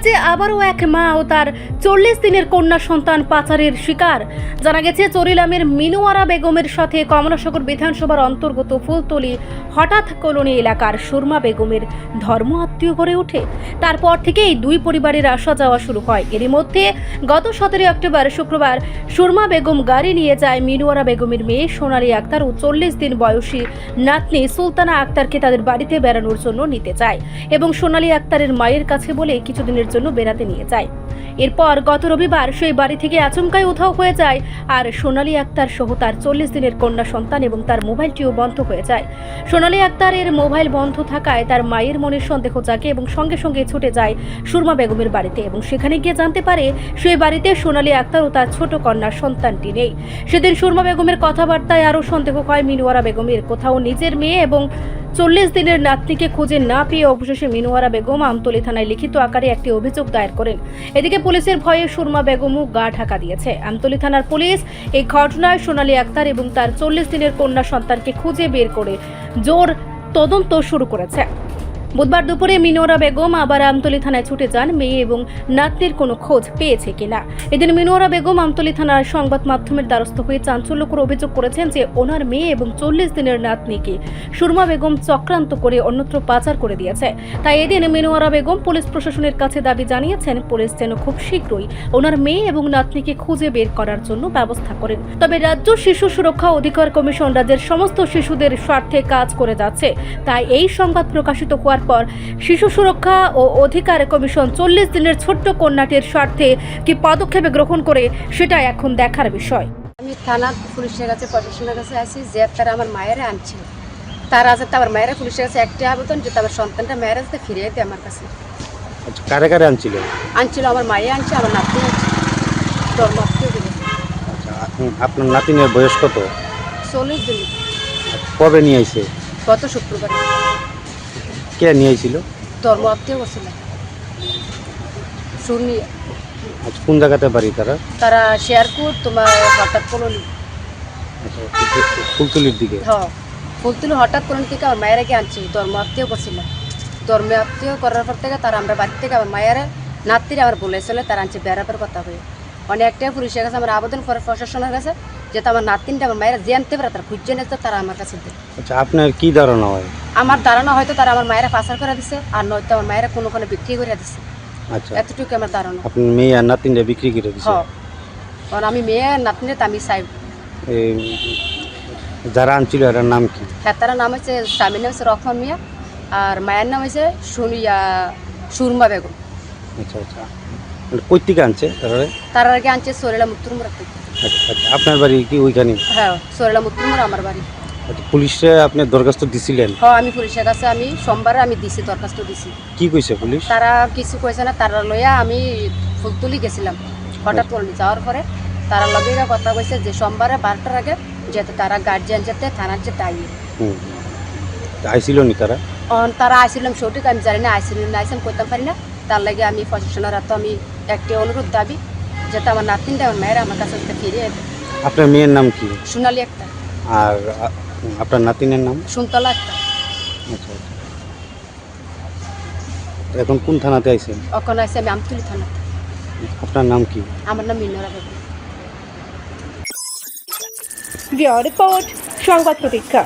রাজ্যে আবারও এক মা ও তার 40 দিনের কন্যা সন্তান পাচারের শিকার। জানা গেছে চরিলামের মিনুয়ারা বেগমের সাথে কমলাসাগর বিধানসভার অন্তর্গত ফুলতলি হঠাৎ কলোনি এলাকার সুরমা বেগমের ধর্ম আত্মীয় গড়ে ওঠে। তারপর থেকেই দুই পরিবারের আসা যাওয়া শুরু হয়। এরই মধ্যে গত 17 অক্টোবর শুক্রবার সুরমা বেগম গাড়ি নিয়ে যায় মিনুয়ারা বেগমের মেয়ে সোনালী আক্তার ও 40 দিন বয়সী নাতনি সুলতানা আক্তারকে তাদের বাড়িতে বেড়ানোর জন্য নিতে যায় এবং সোনালী আক্তারের মায়ের কাছে বলে কিছুদিনের জন্য বেড়াতে নিয়ে যায়। এরপর গত রবিবার সেই বাড়ি থেকে আচমকাই উধাও হয়ে যায় আর সোনালী আক্তার সহ তার 40 দিনের কন্যা সন্তান এবং তার মোবাইলটিও বন্ধ হয়ে যায়। সোনালী আক্তারের মোবাইল বন্ধ থাকায় তার মায়ের মনে সন্দেহ জাগে এবং সঙ্গে সঙ্গে ছুটে যায় সুরমা বেগমের বাড়িতে এবং সেখানে গিয়ে জানতে পারে সেই বাড়িতে সোনালী আক্তার ও তার ছোট কন্যা সন্তানটি নেই। সেদিন সুরমা বেগমের কথাবার্তায় আরও সন্দেহ হয় মিনুয়ারা বেগমের। কোথাও নিজের মেয়ে এবং 40 দিনের নাতনিকে খুঁজে না পেয়ে অবশেষে মিনুয়ারা বেগম আমতলী থানায় লিখিত আকারে একটি অভিযোগ দায়ের করেন। এদিকে পুলিশের ভয়ে সুরমা বেগমও গা ঢাকা দিয়েছে। আমতলী থানার পুলিশ এই ঘটনায় সোনালী আক্তার এবং তার 40 দিনের কন্যা সন্তানকে খুঁজে বের করে জোর তদন্ত শুরু করেছে। বুধবার দুপুরে মিনুয়ারা বেগম আবার আমতলী থানায় ছুটে যান মেয়ে এবং নাতনির কোনো খোঁজ পেয়েছে কিনা। এদিন মিনুয়ারা বেগম আমতলী থানার সংবাদ মাধ্যমের দ্বারস্থ হয়ে চাঞ্চল্যকর অভিযোগ করেছেন যে ওনার মেয়ে এবং 40 দিনের নাতনিকে সুরমা বেগম চক্রান্ত করে অন্যত্র পাচার করে দিয়েছে। তাই এদিন মিনুয়ারা বেগম পুলিশ প্রশাসনের কাছে দাবি জানিয়েছেন পুলিশ যেন খুব শীঘ্রই ওনার মেয়ে এবং নাতনিকে খুঁজে বের করার জন্য ব্যবস্থা করেন। তবে রাজ্য শিশু সুরক্ষা অধিকার কমিশন রাজ্যের সমস্ত শিশুদের স্বার্থে কাজ করে যাচ্ছে। তাই এই সংবাদ প্রকাশিত হওয়ার পর শিশু সুরক্ষা ও অধিকার কমিশন 40 দিনের ছোট্ট কন্যাটির স্বার্থে কি পদক্ষেপ গ্রহণ করে সেটা এখন দেখার বিষয়। আমি থানা পুলিশের কাছে প্রশাসনের কাছে আসি যে তারা আমার মায়েরা আনছিল, তারা আছে আমার মায়েরা পুলিশের কাছে একটা আবেদন যে আমার সন্তানটা মায়েরা যাতে ফিরিয়ে দেয় আমার কাছে। কারে কারে আনছিল? আমার মায়ে আনছে, আমার নাতি আনছে, ধর্মাত্মীয় দিল। আপনার নাতিনের বয়স কত? 40 দিন। কবে নিয়ে আইছে? গত শুক্রবার। কে নিয়ে আইছিল? ধর্ম আত্মীয় করছিল শুনি। আচ্ছা, কোন জায়গাতে বাড়ি তারা? তারা শেয়ারপুর তোমার হঠাৎ কলোনি। ফুলতলির দিকে? হ্যাঁ, ফুলতলি হঠাৎ কলোনি থেকে আমার মায়েরা কে আনছে, ধর্ম আত্মীয় করছিল। ধর্ম আত্মীয় করার পর থেকে তারা আমরা বাড়ি থেকে আমার মায়েরা নাতিরা আমার বলেছিল তারা আনছে বেড়াবার কথা হয়ে অনেকটা পুলিশের কাছে আমার আবেদন করে প্রশাসনের কাছে যেটা আমার নাতিনটা আমার মায়েরা জানতে পারে তারা খুঁজছে নিতে তারা আমার কাছে দেয়। আচ্ছা, আপনার কি ধারণা হয়? আমার ধারণা হয়তো তারা আমার মায়েরা পাচার করে দিছে আর নয়তো আমার মায়েরা কোনো বিক্রি করে দিছে। আচ্ছা, এতটুকু আমার ধারণা। আপনার মেয়ে আর নাতিনটা বিক্রি করে দিছে? হ্যাঁ, কারণ আমি মেয়ে নাতিনটা আমি চাই। যারা আনছিল এর নাম কি? হ্যাঁ, তার নাম হচ্ছে স্বামীর নাম হচ্ছে রহমান মিয়া আর মায়ের নাম হচ্ছে সুরমা বেগম। আচ্ছা আচ্ছা, কই থেকে আনছে তার আগে আনছে সোরেলা মুত্তুরমুরা থেকে। আচ্ছা, আপনার বাড়ি কি ওইখানে? হ্যাঁ, সোরেলা মুত্তুরমুরা আমার বাড়ি। আচ্ছা, পুলিশে আপনি দরখাস্ত দিছিলেন? হ্যাঁ, আমি পুলিশের কাছে আমি সোমবারে আমি দিছি, দরখাস্ত দিছি। কি কইছে পুলিশ? তারা কিছু কইছে না, তারা লইয়া আমি ফুলতলি গেছিলাম হঠাৎ করে যাওয়ার পরে তারা লগে কথা কইছে যে সোমবারে 12টার আগে যেতে তারা গার্জিয়ান যেতে থানার যেতে আইয়ে। আইছিল নি তারা? তারা আইছিলাম সঠিক আমি জানি না, আইছিলাম না আইসাম করতে পারি না। তার লাগে আমি প্রশাসনের হাতে আমি একটি অনুরোধ দাবি যাতে আমার নাতিনটা আমার মায়েরা আমার কাছে ফিরিয়ে দেয়। আপনার মেয়ের নাম কি? সোনালী আক্তার। আর আপনার নাতিনের নাম? সুন্তলা আক্তার। আচ্ছা আচ্ছা, এখন কোন থানাতে আইছেন? ওখানে আইসি আমি আমতলী থানাতে। আপনার নাম কি? আমার নাম মিনুয়ারা বেগম। রিপোর্ট সংবাদ প্রতীক্ষা।